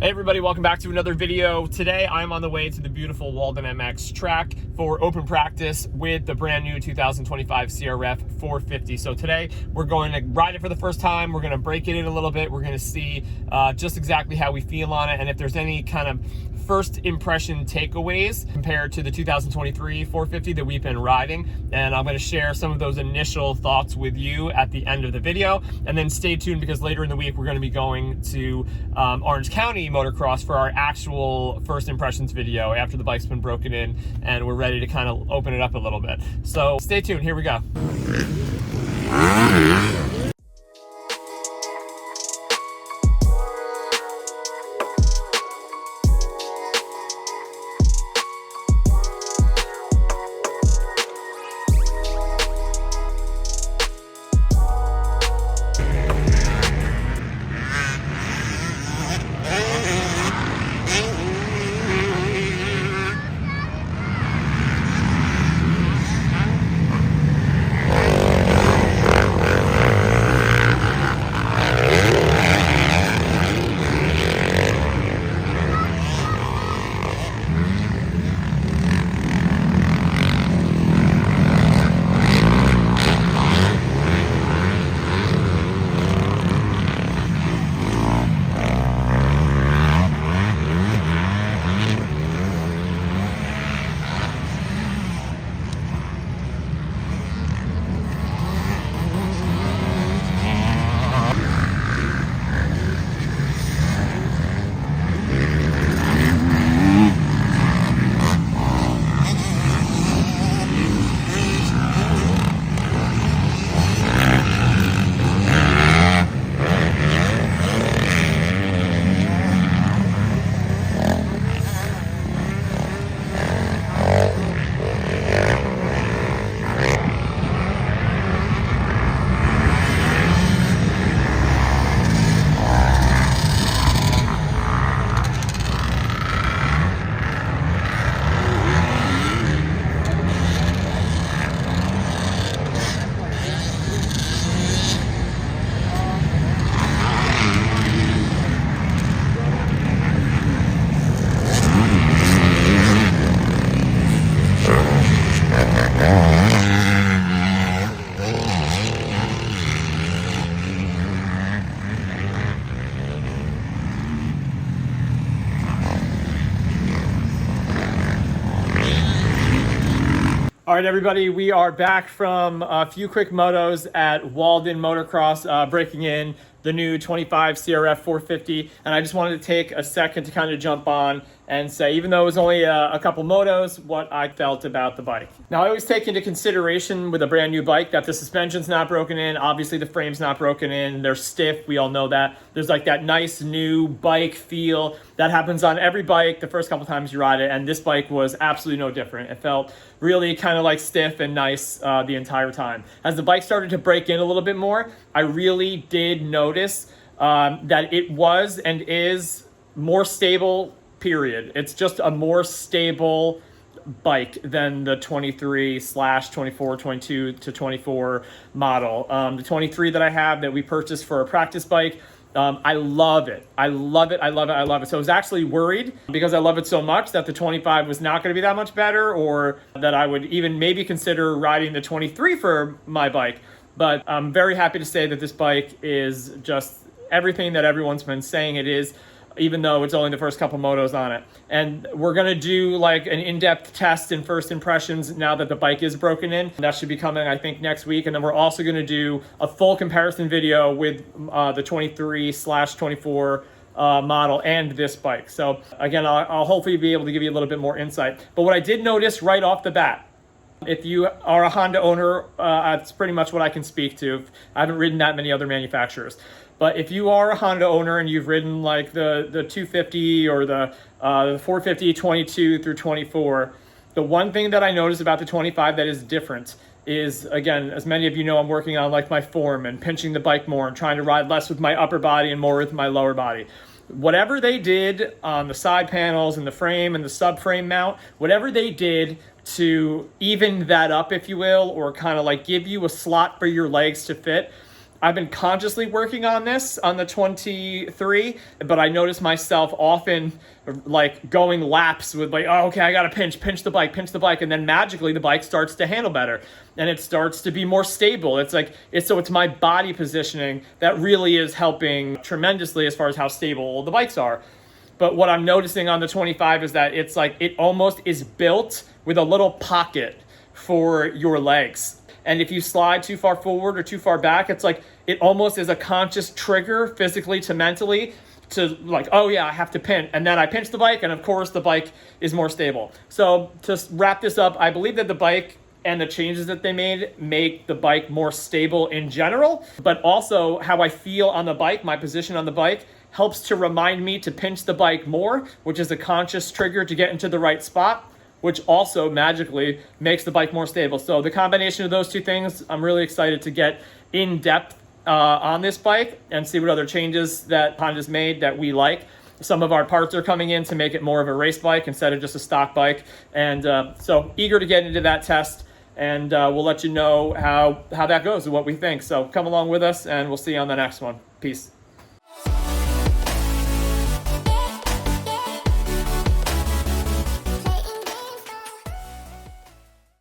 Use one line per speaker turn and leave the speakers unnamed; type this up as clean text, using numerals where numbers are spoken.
Hey everybody, welcome back to another video. Today I'm on the way to the beautiful Walden MX track for open practice with the brand new 2025 CRF 450. So today we're going to ride it for the first time. We're going to break it in a little bit. We're going to see just exactly how we feel on it and if there's any kind of first impression takeaways compared to the 2023 450 that we've been riding. And I'm going to share some of those initial thoughts with you at the end of the video. And then stay tuned because later in the week we're going to be going to Orange County Motocross for our actual first impressions video after the bike's been broken in and we're ready to kind of open it up a little bit. So stay tuned, here we go. All right, everybody, we are back from a few quick motos at Walden Motocross, breaking in the new 25 CRF 450. And I just wanted to take a second to kind of jump on and say, even though it was only a couple motos, what I felt about the bike. Now, I always take into consideration with a brand new bike that the suspension's not broken in. Obviously, the frame's not broken in. They're stiff. We all know that. There's like that nice new bike feel that happens on every bike the first couple times you ride it. And this bike was absolutely no different. It felt really kind of like stiff and nice the entire time. As the bike started to break in a little bit more, I really did notice that it was and is more stable, period. It's just a more stable bike than the 23/24, 22 to 24 model. The 23 that I have that we purchased for a practice bike, I love it. I love it. I love it. I love it. So I was actually worried because I love it so much that the 25 was not going to be that much better, or that I would even maybe consider riding the 23 for my bike. But I'm very happy to say that this bike is just everything that everyone's been saying it is, even though it's only the first couple motos on it. And we're going to do like an in-depth test and first impressions now that the bike is broken in. That should be coming, I think, next week. And then we're also going to do a full comparison video with the 23/24 model and this bike. So again, I'll hopefully be able to give you a little bit more insight. But what I did notice right off the bat, if you are a Honda owner, that's pretty much what I can speak to. I haven't ridden that many other manufacturers. But if you are a Honda owner and you've ridden like the 250 or the 450 22 through 24, the one thing that I noticed about the 25 that is different is, again, as many of you know, I'm working on like my form and pinching the bike more and trying to ride less with my upper body and more with my lower body. whatever they did on the side panels and the frame and the subframe mount, whatever they did to even that up, if you will, or kind of like give you a slot for your legs to fit, I've been consciously working on this on the 23, but I notice myself often like going laps with like, oh, okay, I gotta pinch the bike, and then magically the bike starts to handle better and it starts to be more stable. It's my body positioning that really is helping tremendously as far as how stable the bikes are. But what I'm noticing on the 25 is that it's like it almost is built with a little pocket for your legs. And if you slide too far forward or too far back, it's like it almost is a conscious trigger physically to mentally to like, oh yeah, I have to pinch. And then I pinch the bike, and of course the bike is more stable. So to wrap this up, I believe that the bike and the changes that they made make the bike more stable in general, but also how I feel on the bike, my position on the bike, helps to remind me to pinch the bike more, which is a conscious trigger to get into the right spot, which also magically makes the bike more stable. So the combination of those two things, I'm really excited to get in depth on this bike and see what other changes that Honda's made that we like. Some of our parts are coming in to make it more of a race bike instead of just a stock bike. And so eager to get into that test, and we'll let you know how that goes and what we think. So come along with us, and we'll see you on the next one. Peace.